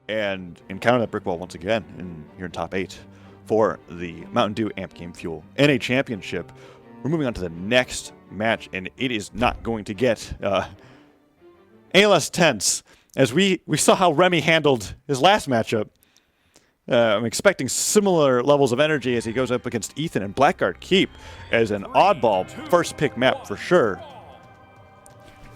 and encounter that brick wall once again. And you're in top 8 for the Mountain Dew Amp Game Fuel NA Championship. We're moving on to the next match, and it is not going to get any less tense. As we saw how Remmy handled his last matchup, I'm expecting similar levels of energy as he goes up against Ethan and Blackguard Keep as an oddball first pick map for sure.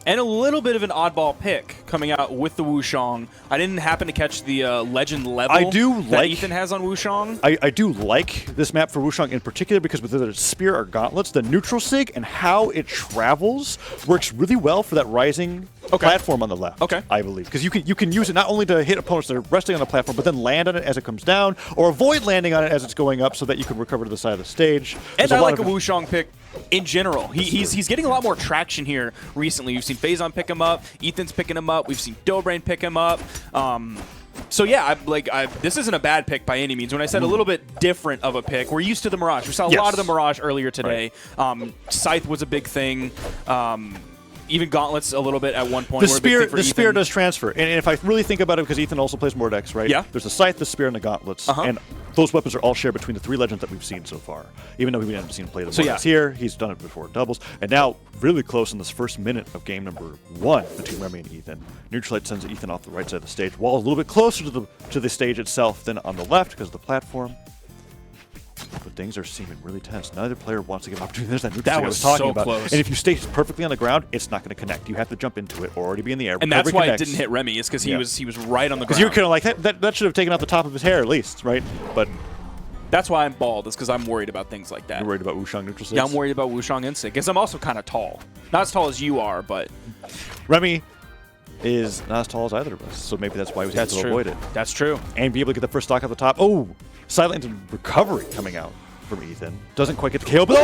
And a little bit of an oddball pick coming out with the Wushang. I didn't happen to catch the legend level that Ethan has on Wushang. I do like this map for Wushang in particular because with the spear or gauntlets, the neutral sig and how it travels works really well for that rising platform on the left. I believe because you can use it not only to hit opponents that are resting on the platform, but then land on it as it comes down, or avoid landing on it as it's going up, so that you can recover to the side of the stage. And I like a Wushang pick in general. He's getting a lot more traction here recently. You've seen Phazon pick him up, Ethan's picking him up, we've seen Dobrain pick him up. So yeah, this isn't a bad pick by any means. When I said a little bit different of a pick, we're used to the Mirage. We saw a lot of the Mirage earlier today. Right. Scythe was a big thing. Even Gauntlets a little bit at one point. The spear does transfer. And if I really think about it, because Ethan also plays Mordex, right? Yeah. There's the Scythe, the Spear, and the Gauntlets. And those weapons are all shared between the 3 legends that we've seen so far. Even though we haven't seen him play the Mordex here, he's done it before in doubles. And now, really close in this first minute of game number 1 between Remmy and Ethan. Neutralite sends Ethan off the right side of the stage, while a little bit closer to the stage itself than on the left because of the platform. But things are seeming really tense. Neither player wants to give opportunity. There's that neutral I was talking about. Close. And if you stay perfectly on the ground, it's not going to connect. You have to jump into it or already be in the air. And that's why it didn't hit Remmy, is because he was right on the ground. Because you were kind of like, that should have taken out the top of his hair at least, right? But that's why I'm bald, is because I'm worried about things like that. You're worried about Wushang neutral sig? Yeah, I'm worried about Wushang and sig, because I'm also kind of tall. Not as tall as you are, but Remmy is not as tall as either of us, so maybe that's why he was able to avoid it. That's true. And be able to get the first stock at the top. Oh, silent recovery coming out from Ethan. Doesn't quite get the KO, but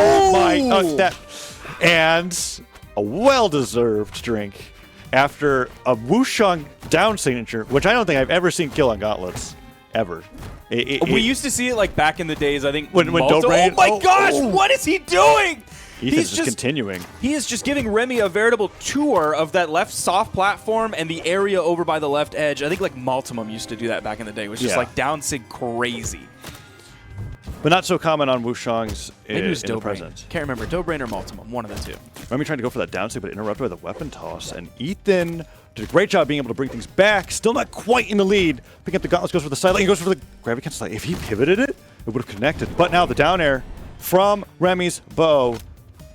and a well-deserved drink after a Wushang down signature, which I don't think I've ever seen kill on Gauntlets, ever. We used to see it like back in the days, I think. When Dobrain, oh my gosh, what is he doing? He's just continuing. He is just giving Remmy a veritable tour of that left soft platform and the area over by the left edge. I think like Multimum used to do that back in the day. It was just like down sig crazy. But not so common on Wushangs in the present. Can't remember. Dobrain or Multimum, one of the two. Remmy trying to go for that down sig, but interrupted by the weapon toss. And Ethan did a great job being able to bring things back. Still not quite in the lead. Picking up the Gauntlets, goes for the sideline. He goes for the gravity cancel. If he pivoted it, it would have connected. But now the down air from Remmy's bow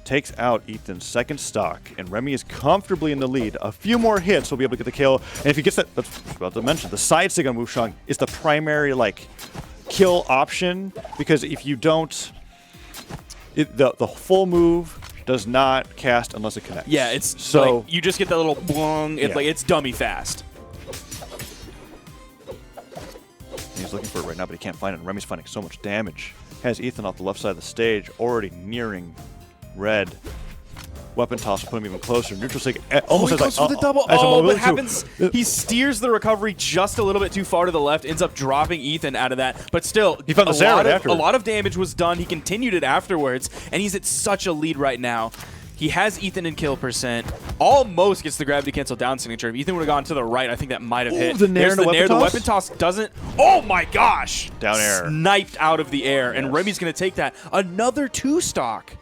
takes out Ethan's second stock, and Remmy is comfortably in the lead. A few more hits will be able to get the kill. And if he gets that, that's what I was about to mention, the side sig on Wushang is the primary kill option, because if you don't, the full move does not cast unless it connects. Yeah, it's so you just get that little blung. It's dummy fast. He's looking for it right now, but he can't find it. And Remmy's finding so much damage. Has Ethan off the left side of the stage, already nearing red. Weapon toss will put him even closer. Neutral sig almost he goes for the double. But happens. He steers the recovery just a little bit too far to the left, ends up dropping Ethan out of that. But still, he found the Zara after. A lot of damage was done. He continued it afterwards, and he's at such a lead right now. He has Ethan in kill percent. Almost gets the gravity cancel down signature. If Ethan would have gone to the right, I think that might have hit. The nair, the weapon toss doesn't. Oh my gosh! Down air. Sniped out of the air, and Remmy's going to take that. Another 2-stock.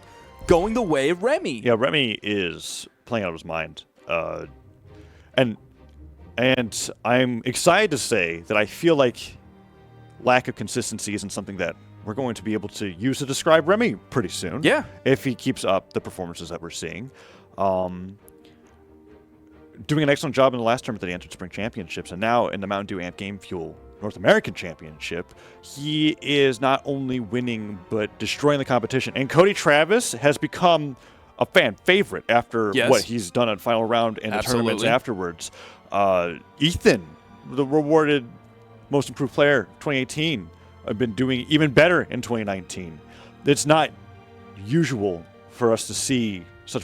Going the way of Remmy. Yeah, Remmy is playing out of his mind. And I'm excited to say that I feel like lack of consistency isn't something that we're going to be able to use to describe Remmy pretty soon. Yeah. If he keeps up the performances that we're seeing. Doing an excellent job in the last tournament that he entered Spring Championships, and now in the Mountain Dew Amp Game Fuel North American Championship, he is not only winning, but destroying the competition. And Cody Travis has become a fan favorite after what he's done at Final Round and the tournaments afterwards. Ethan, the rewarded Most Improved Player 2018, have been doing even better in 2019. It's not usual for us to see such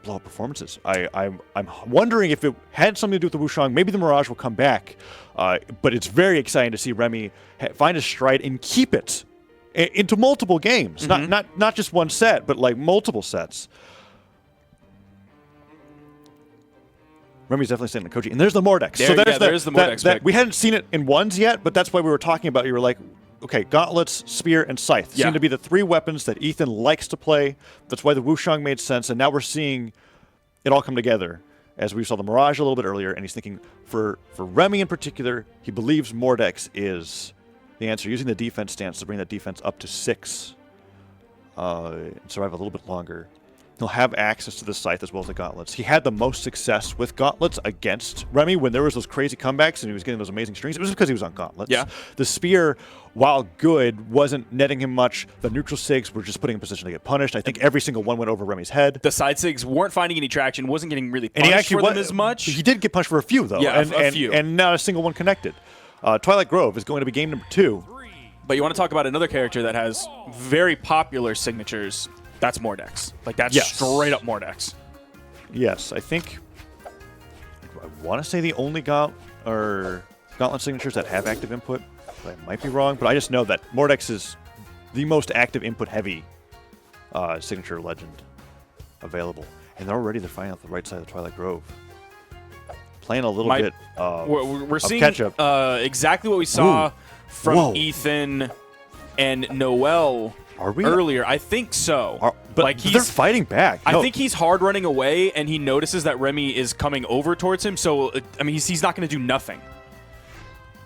blowout performances. I'm wondering if it had something to do with the Wushang. Maybe the Mirage will come back, but it's very exciting to see Remmy find his stride and keep it into multiple games. Not just one set, but like multiple sets. Remy's definitely staying on Koji. And there's the Mordex. There, so yeah, there's the Mordex pick. we hadn't seen it in ones yet, but that's why we were talking about it. You were like, okay, gauntlets, spear, and scythe seem to be the 3 weapons that Ethan likes to play. That's why the Wushang made sense, and now we're seeing it all come together. As we saw the Mirage a little bit earlier, and he's thinking, for Remmy in particular, he believes Mordex is the answer, using the defense stance to bring that defense up to 6 and survive a little bit longer. He'll have access to the scythe as well as the gauntlets. He had the most success with gauntlets against Remmy when there was those crazy comebacks and he was getting those amazing strings. It was because he was on gauntlets. Yeah. The spear, while good, wasn't netting him much. The neutral sigs were just putting him in position to get punished. I think every single one went over Remy's head. The side sigs weren't finding any traction, wasn't getting really punished And he actually for them as much. He did get punished for a few, though. Yeah, and, a few. And not a single one connected. Twilight Grove is going to be game number 2. But you want to talk about another character that has very popular signatures. That's Mordex. Like, that's straight up Mordex. Yes, I think I want to say the only gauntlet signatures that have active input. But I might be wrong, but I just know that Mordex is the most active input-heavy signature legend available. And they're fighting out the right side of the Twilight Grove. Playing a little bit we're seeing catch-up. Exactly what we saw from Ethan and Noel earlier. I think so. But like they're fighting back. I think he's hard running away, and he notices that Remmy is coming over towards him. So, I mean, he's not going to do nothing.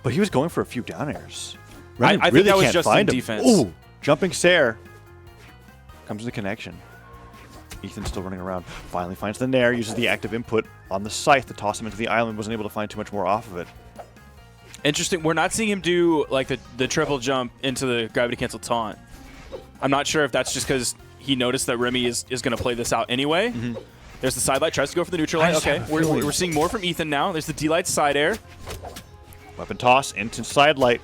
But he was going for a few down airs. I really think that was can't just find in him. defense. Ooh, jumping Sair. Comes the connection. Ethan's still running around. Finally finds the Nair, uses the active input on the scythe to toss him into the island. Wasn't able to find too much more off of it. Interesting. We're not seeing him do like the triple jump into the gravity cancel taunt. I'm not sure if that's just because he noticed that Remmy is going to play this out anyway. There's the side light, tries to go for the neutral light. Okay, we're seeing more from Ethan now. There's the D-light side air. Weapon toss into side light.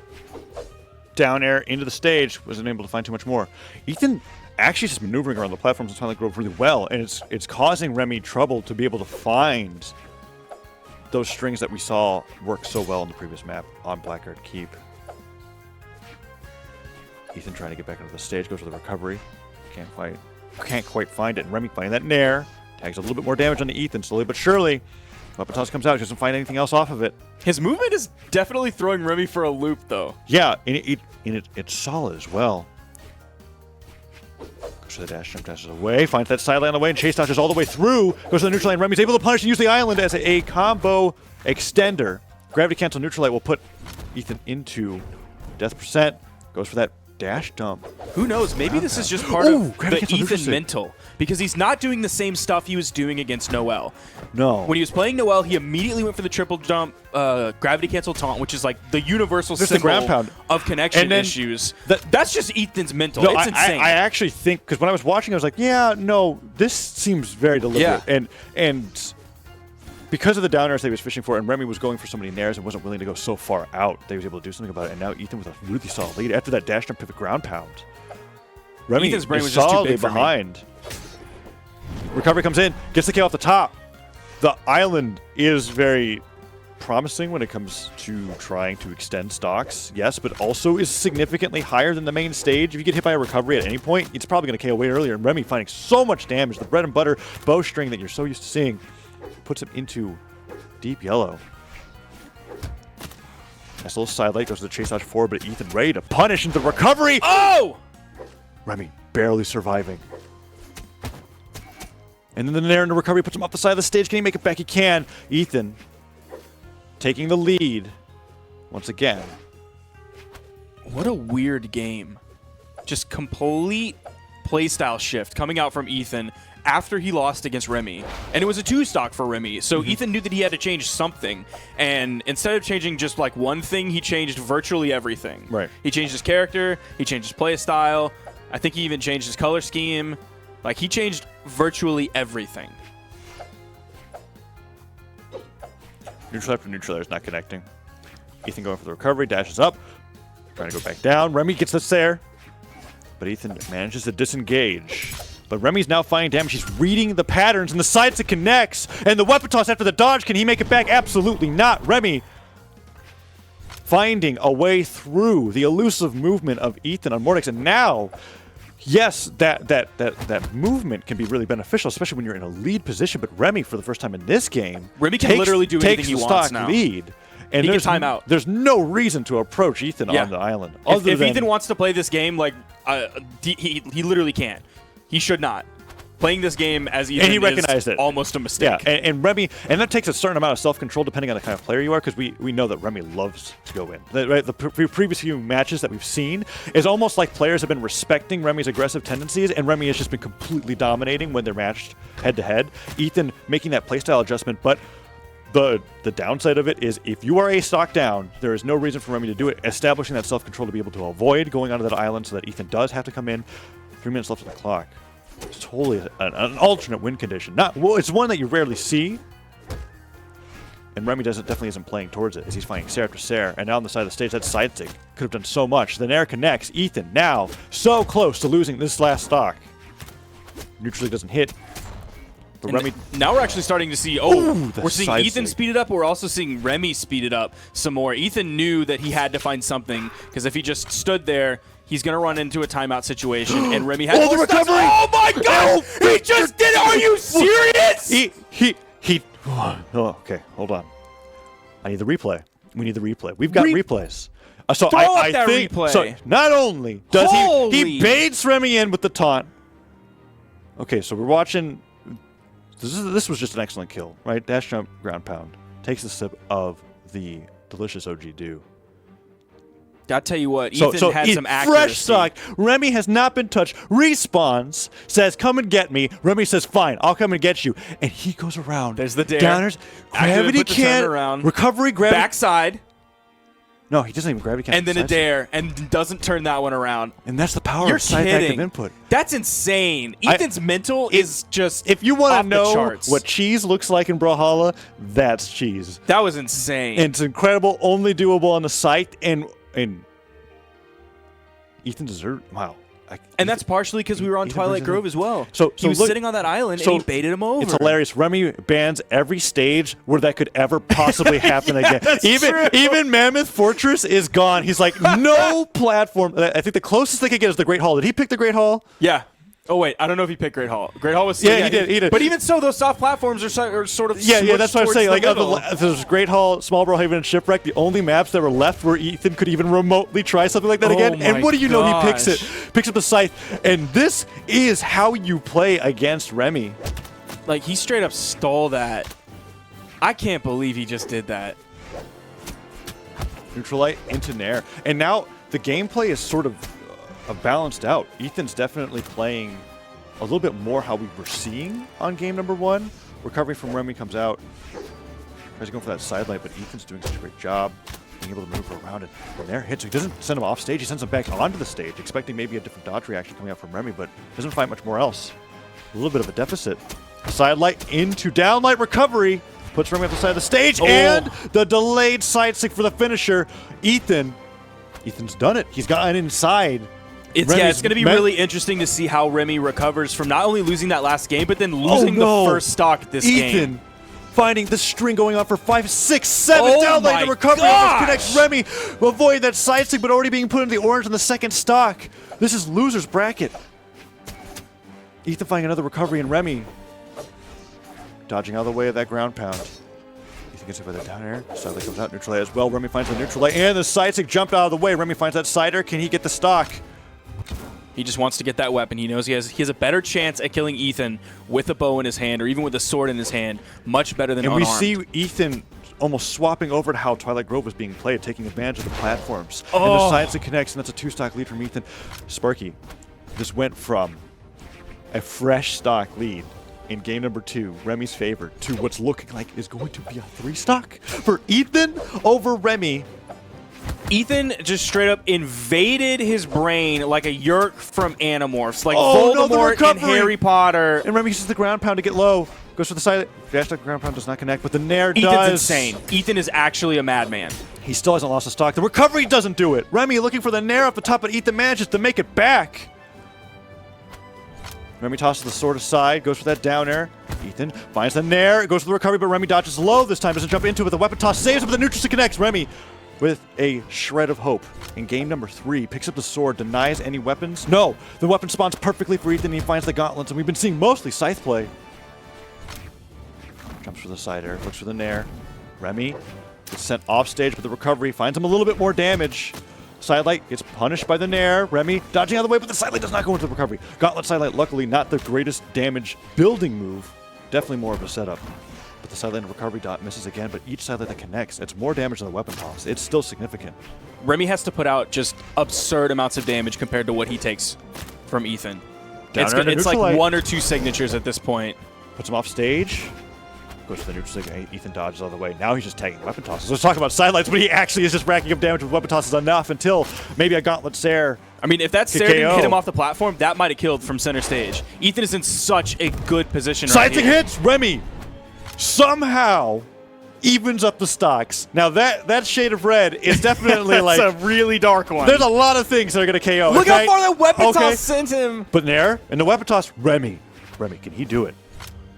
Down air into the stage. Wasn't able to find too much more. Ethan actually just maneuvering around the platforms in Twilight Grove really well, and it's causing Remmy trouble to be able to find those strings that we saw work so well in the previous map on Blackguard Keep. Ethan trying to get back into the stage, goes for the recovery. Can't quite find it. And Remmy finding that Nair. Tags a little bit more damage onto Ethan, slowly but surely. Weapon toss comes out, doesn't find anything else off of it. His movement is definitely throwing Remmy for a loop, though. Yeah, and it's solid as well. Goes for the dash jump, dashes away, finds that sideline on the way, and chase dodges all the way through. Goes to the neutral lane. Remmy's able to punish and use the island as a combo extender. Gravity cancel neutral light will put Ethan into death percent. Goes for that dash dump. Who knows? Maybe this is just part of the Ethan mental. Because he's not doing the same stuff he was doing against Noel. No. When he was playing Noel, he immediately went for the triple jump, gravity cancel taunt, which is like the universal symbol ground pound of connection issues. That's just Ethan's mental. No, it's insane. I actually think, because when I was watching, I was like, yeah, no, this seems very deliberate. Yeah. And because of the down airs that he was fishing for, and Remmy was going for so many nairs and wasn't willing to go so far out, they was able to do something about it. And now Ethan with a really solid lead after that dash jump pivot ground pound. Remy Ethan's brain is was just too solidly big for behind. Recovery comes in, gets the kill off the top. The island is very promising when it comes to trying to extend stocks, yes, but also is significantly higher than the main stage. If you get hit by a recovery at any point, it's probably going to KO way earlier. And Remmy finding so much damage, the bread and butter bowstring that you're so used to seeing, puts him into deep yellow. Nice little side light, goes to the chase dodge forward, but Ethan ready to punish into the recovery. Oh! Remmy barely surviving. And then the Nair into recovery puts him off the side of the stage. Can he make it back? He can. Ethan taking the lead once again. What a weird game. Just complete playstyle shift coming out from Ethan after he lost against Remmy. And it was a 2-stock for Remmy, so Ethan knew that he had to change something. And instead of changing just like one thing, he changed virtually everything. Right. He changed his character, he changed his playstyle. I think he even changed his color scheme. Like, he changed virtually everything. Neutral after neutral is not connecting. Ethan going for the recovery, dashes up, trying to go back down. Remmy gets the Sair, but Ethan manages to disengage. But Remmy's now finding damage. He's reading the patterns and the sides it connects. And the weapon toss after the dodge. Can he make it back? Absolutely not. Remmy finding a way through the elusive movement of Ethan on Mordex. And now yes, that movement can be really beneficial, especially when you're in a lead position. But Remmy, for the first time in this game, Remmy can literally do anything he wants stock now. lead. And He can there's time out. There's no reason to approach Ethan on the island. If Ethan wants to play this game, like he literally can't. He should not. Playing this game as Ethan and he recognized it. Almost a mistake. Yeah, and Remmy, and that takes a certain amount of self-control depending on the kind of player you are, because we know that Remmy loves to go in. The previous few matches that we've seen is almost like players have been respecting Remy's aggressive tendencies, and Remmy has just been completely dominating when they're matched head-to-head. Ethan making that playstyle adjustment, but the downside of it is if you are a stock down, there is no reason for Remmy to do it, establishing that self-control to be able to avoid going onto that island so that Ethan does have to come in. 3 minutes left on the clock. It's totally an alternate win condition. It's one that you rarely see. And Remmy definitely isn't playing towards it as he's fighting Sarah after Sarah. And now on the side of the stage, that side stick could have done so much. The Nair connects. Ethan now so close to losing this last stock. Neutrally doesn't hit. But Remmy... Now we're actually starting to see, we're seeing Ethan speed it up, but we're also seeing Remmy speed it up some more. Ethan knew that he had to find something, because if he just stood there, he's going to run into a timeout situation, and Remmy has the recovery! Oh my god! He just did it! Are you serious? Okay, hold on. I need the replay. We need the replay. We've got replays. So Throw I up that think, replay. So not only does he baits Remmy in with the taunt. Okay, so we're watching. This was just an excellent kill, right? Dash jump, ground pound. Takes a sip of the delicious OG Dew. I'll tell you what, Ethan had some accuracy. Fresh stock. Remmy has not been touched. Respawns, says, come and get me. Remmy says, fine, I'll come and get you. And he goes around. There's the dare. Downers. Gravity can't. Recovery, gravity. Backside. No, he doesn't even gravity can't. And then a dare, and doesn't turn that one around. And that's the power of side active input. That's insane. Ethan's mental is just if you want to know charts. What cheese looks like in Brawlhalla, that's cheese. That was insane. And it's incredible, only doable on the site, and Ethan deserved. Wow. And that's partially because we were on Twilight Grove as well. So he was sitting on that island and he baited him over. It's hilarious. Remmy bans every stage where that could ever possibly happen again. Even Mammoth Fortress is gone. He's like, no platform. I think the closest they could get is the Great Hall. Did he pick the Great Hall? Yeah. Oh, wait. I don't know if he picked Great Hall. Great Hall was... Yeah, he did. But even so, those soft platforms are sort of... Yeah, that's what I'm saying. Like, there's Great Hall, Small Brawlhaven, and Shipwreck, the only maps that were left where Ethan could even remotely try something like that again. And what do you know? He picks it. Picks up the scythe. And this is how you play against Remmy. Like, he straight up stole that. I can't believe he just did that. Neutralite into Nair. And now the gameplay is sort of... balanced out. Ethan's definitely playing a little bit more how we were seeing on game number 1. Recovery from Remmy comes out. Tries to go for that side light, but Ethan's doing such a great job being able to move around it. And there hits. So he doesn't send him off stage. He sends him back onto the stage, expecting maybe a different dodge reaction coming out from Remmy, but doesn't find much more else. A little bit of a deficit. Side light into down light recovery. Puts Remmy off the side of the stage, and the delayed side stick for the finisher. Ethan's done it. He's gotten inside. It's going to be really interesting to see how Remmy recovers from not only losing that last game, but then losing the first stock this game. Ethan finding the string going on for 5, 6, 7 down lane to recovery. Connects Remmy. Avoid that side stick, but already being put into the orange on the second stock. This is loser's bracket. Ethan finding another recovery in Remmy. Dodging out of the way of that ground pound. Ethan gets hit by that down air. Side comes out, neutral A as well. Remmy finds the neutral A, and the side stick jumped out of the way. Remmy finds that sider. Can he get the stock? He just wants to get that weapon. He knows he has a better chance at killing Ethan with a bow in his hand or even with a sword in his hand. Much better than unarmed. And we see Ethan almost swapping over to how Twilight Grove was being played, taking advantage of the platforms. And the side stick connects, and that's a 2-stock lead from Ethan. Sparky just went from a fresh stock lead in game number 2, Remmy's favor, to what's looking like is going to be a 3-stock for Ethan over Remmy. Ethan just straight up invaded his brain like a Yerk from Animorphs, like Voldemort in Harry Potter. And Remmy uses the ground pound to get low. Goes for the side. Dash the ground pound does not connect, but the Nair does. Ethan's insane. Ethan is actually a madman. He still hasn't lost a stock. The recovery doesn't do it. Remmy looking for the Nair off the top, but Ethan manages to make it back. Remmy tosses the sword aside, goes for that down air. Ethan finds the Nair, goes for the recovery, but Remmy dodges low this time, doesn't jump into it with the weapon toss, saves it, but the neutral stick connects. Remmy with a shred of hope. In game number 3, picks up the sword, denies any weapons. No, the weapon spawns perfectly for Ethan, and he finds the gauntlets, and we've been seeing mostly scythe play. Jumps for the side air, looks for the nair. Remmy gets sent off stage, but the recovery finds him a little bit more damage. Sidelight gets punished by the nair. Remmy dodging out of the way, but the sidelight does not go into the recovery. Gauntlet sidelight, luckily not the greatest damage building move. Definitely more of a setup. But the sidelight and recovery dot misses again, but each sidelight that connects, it's more damage than the weapon toss. It's still significant. Remmy has to put out just absurd amounts of damage compared to what he takes from Ethan. It's like 1 or 2 signatures at this point. Puts him off stage. Goes to the neutral sig. Ethan dodges all the way. Now he's just tagging weapon tosses. Let's talk about sidelights, but he actually is just racking up damage with weapon tosses enough until maybe a gauntlet Sair. I mean, if that Sair didn't hit him off the platform, that might have killed from center stage. Ethan is in such a good position right here. Siding hits! Remmy somehow evens up the stocks. Now that shade of red is definitely like a really dark one. There's a lot of things that are going to KO. Look how far that weapon toss sent him. But Nair and the weapon toss, Remmy, can he do it?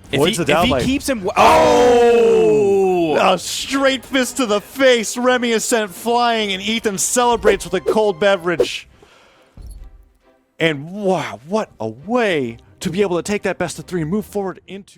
If he keeps him... A straight fist to the face. Remmy is sent flying, and Ethan celebrates with a cold beverage. And wow, what a way to be able to take that best of 3 and move forward into...